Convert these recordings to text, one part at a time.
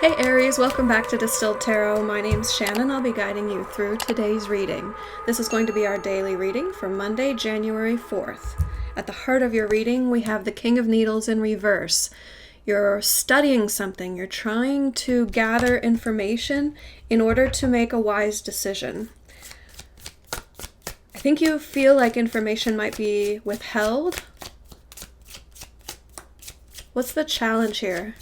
Hey Aries, welcome back to Distilled Tarot. My name's Shannon. I'll be guiding you through today's reading. This is going to be our daily reading for Monday, January 4th. At the heart of your reading, we have the King of Needles in reverse. You're studying something. You're trying to gather information in order to make a wise decision. I think you feel like information might be withheld. What's the challenge here?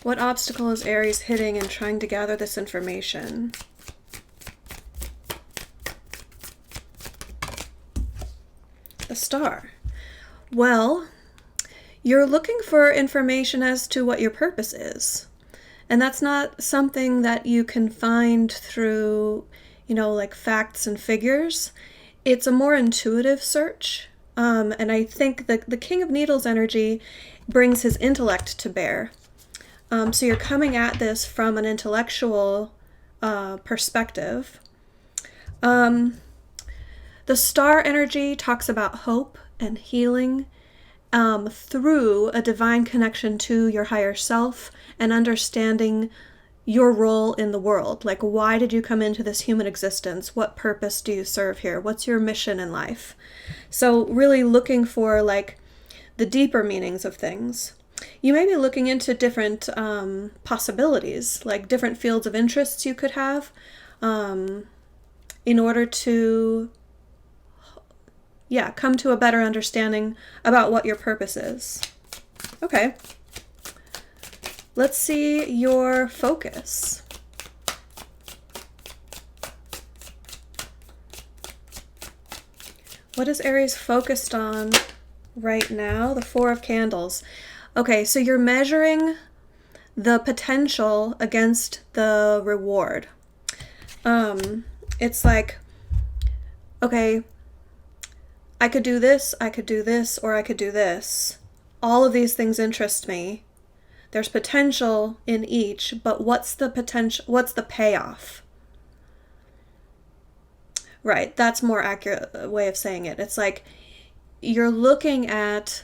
What obstacle is Aries hitting in trying to gather this information? The Star. Well, you're looking for information as to what your purpose is. And that's not something that you can find through, like facts and figures. It's a more intuitive search. And I think the King of Needles energy brings his intellect to bear. So you're coming at this from an intellectual perspective. The Star energy talks about hope and healing through a divine connection to your higher self and understanding your role in the world. Like, why did you come into this human existence? What purpose do you serve here? What's your mission in life? So really looking for like the deeper meanings of things. You may be looking into different possibilities, like different fields of interests you could have in order to, come to a better understanding about what your purpose is. Okay. Let's see your focus. What is Aries focused on right now? The Four of Candles. Okay, so you're measuring the potential against the reward. It's like, okay, I could do this, or I could do this. All of these things interest me. There's potential in each, but what's the potential? What's the payoff? Right, that's more accurate way of saying it. It's like you're looking at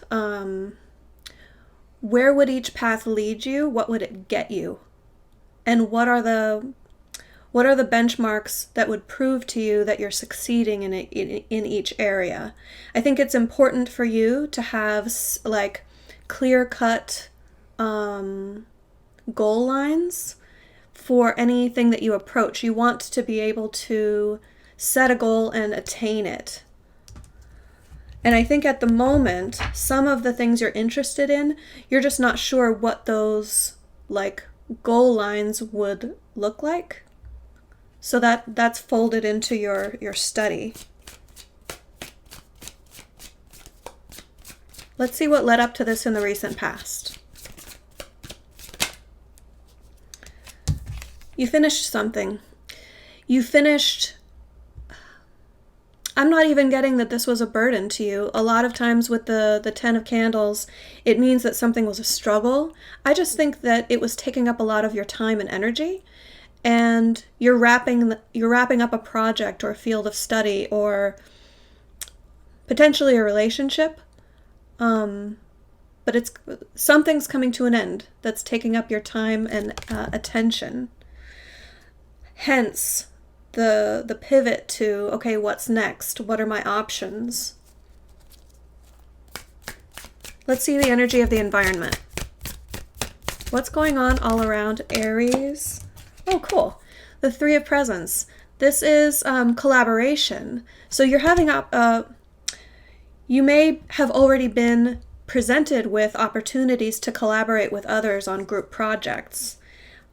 where would each path lead you? What would it get you? And what are the benchmarks that would prove to you that you're succeeding in each area? I think it's important for you to have like clear-cut goal lines for anything that you approach. You want to be able to set a goal and attain it. And I think at the moment, some of the things you're interested in, you're just not sure what those like goal lines would look like. So that's folded into your study. Let's see what led up to this in the recent past. You finished something. I'm not even getting that this was a burden to you. A lot of times with the Ten of Candles, it means that something was a struggle. I just think that it was taking up a lot of your time and energy, and you're wrapping up a project or a field of study or potentially a relationship. But something's coming to an end that's taking up your time and attention. Hence, the pivot to, okay, what's next? What are my options? Let's see the energy of the environment. What's going on all around Aries? Oh, cool. The Three of Presents. This is collaboration. So you're having you may have already been presented with opportunities to collaborate with others on group projects.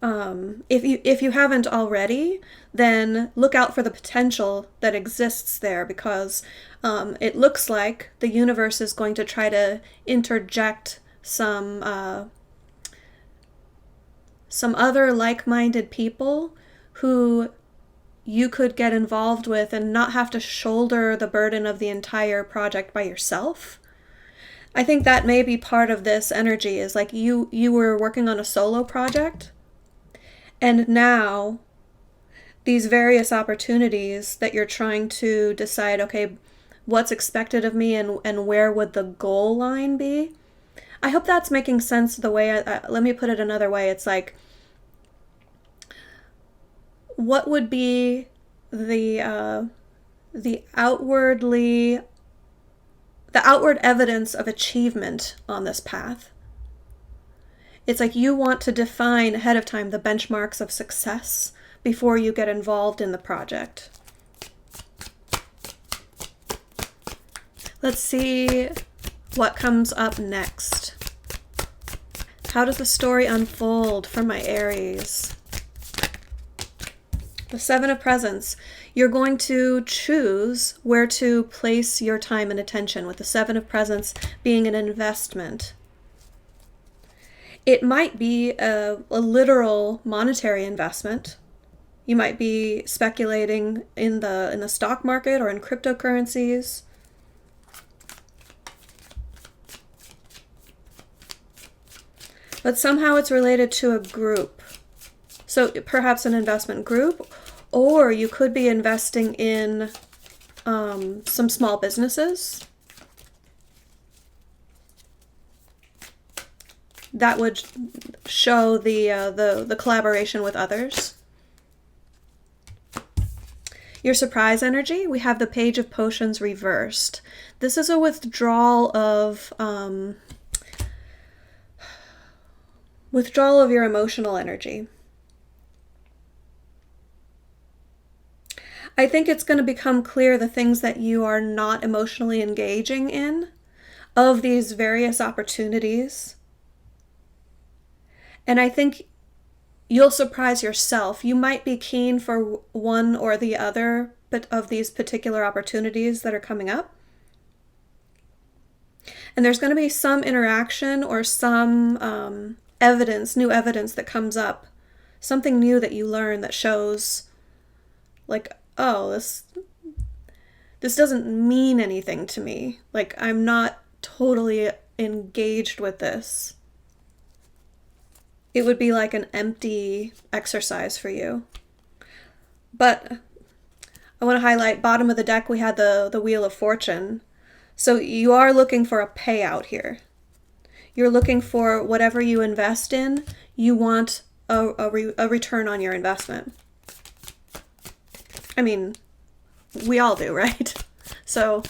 If you haven't already, then look out for the potential that exists there, because it looks like the universe is going to try to interject some other like-minded people who you could get involved with and not have to shoulder the burden of the entire project by yourself. I think that may be part of this energy, is like you were working on a solo project, and now these various opportunities that you're trying to decide, okay, what's expected of me and where would the goal line be? I hope that's making sense the way, let me put it another way. It's like, what would be the outward evidence of achievement on this path? It's like you want to define ahead of time the benchmarks of success before you get involved in the project. Let's see what comes up next. How does the story unfold for my Aries? The Seven of Presents. You're going to choose where to place your time and attention, with the Seven of Presents being an investment. It might be a literal monetary investment. You might be speculating in the stock market or in cryptocurrencies. But somehow it's related to a group. So perhaps an investment group, or you could be investing in some small businesses. That would show the collaboration with others. Your surprise energy, we have the Page of Potions reversed. This is a withdrawal of your emotional energy. I think it's going to become clear the things that you are not emotionally engaging in of these various opportunities. And I think you'll surprise yourself. You might be keen for one or the other but of these particular opportunities that are coming up. And there's going to be some interaction or some new evidence that comes up. Something new that you learn that shows like, oh, this doesn't mean anything to me. Like, I'm not totally engaged with this. It would be like an empty exercise for you. But I want to highlight, bottom of the deck, we had the Wheel of Fortune. So you are looking for a payout here. You're looking for whatever you invest in, you want a return on your investment. I mean, we all do, right? So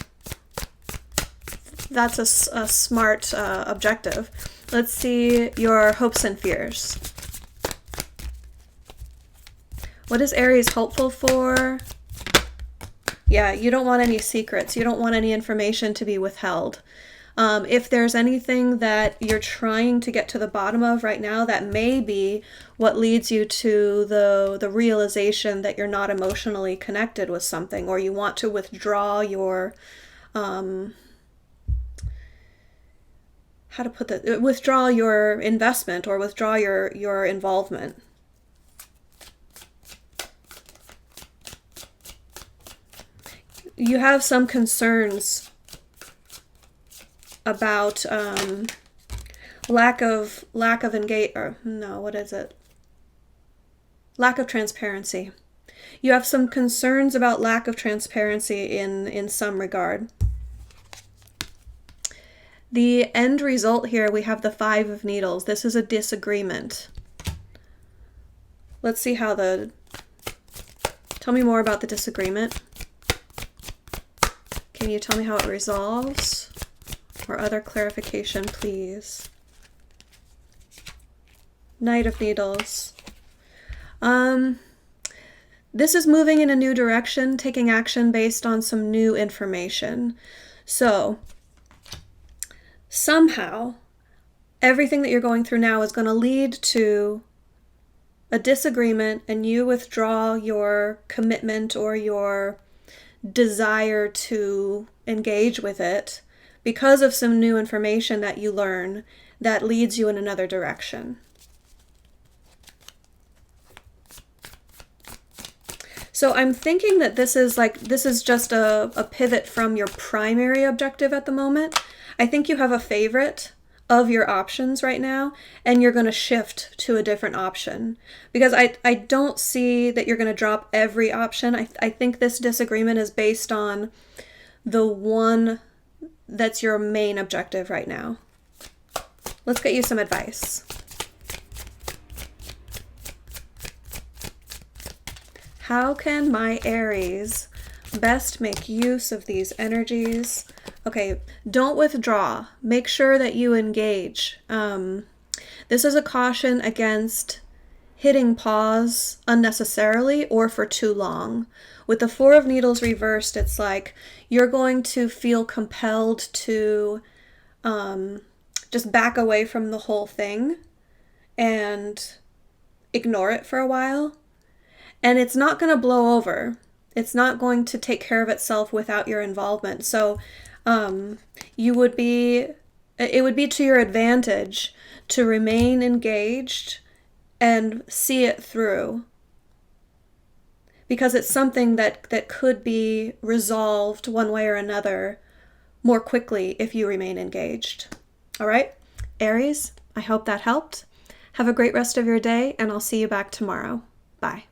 that's a smart objective. Let's see your hopes and fears. What is Aries hopeful for? Yeah, you don't want any secrets. You don't want any information to be withheld. If there's anything that you're trying to get to the bottom of right now, that may be what leads you to the realization that you're not emotionally connected with something, or you want to withdraw your, withdraw your investment or withdraw your involvement. You have some concerns about lack of transparency. You have some concerns about lack of transparency in some regard. The end result here, we have the Five of Needles. This is a disagreement. Let's see how tell me more about the disagreement. Can you tell me how it resolves? Or other clarification, please. Knight of Needles. This is moving in a new direction, taking action based on some new information. So, somehow, everything that you're going through now is going to lead to a disagreement, and you withdraw your commitment or your desire to engage with it because of some new information that you learn that leads you in another direction. So I'm thinking that this is just a pivot from your primary objective at the moment. I think you have a favorite of your options right now, and you're going to shift to a different option, because I don't see that you're going to drop every option. I think this disagreement is based on the one that's your main objective right now. Let's get you some advice. How can my Aries best make use of these energies? Okay, don't withdraw. Make sure that you engage. This is a caution against hitting pause unnecessarily or for too long. With the Four of Needles reversed, it's like you're going to feel compelled to just back away from the whole thing and ignore it for a while. And it's not going to blow over. It's not going to take care of itself without your involvement. So it would be to your advantage to remain engaged and see it through, because it's something that could be resolved one way or another more quickly if you remain engaged. All right, Aries, I hope that helped. Have a great rest of your day, and I'll see you back tomorrow. Bye.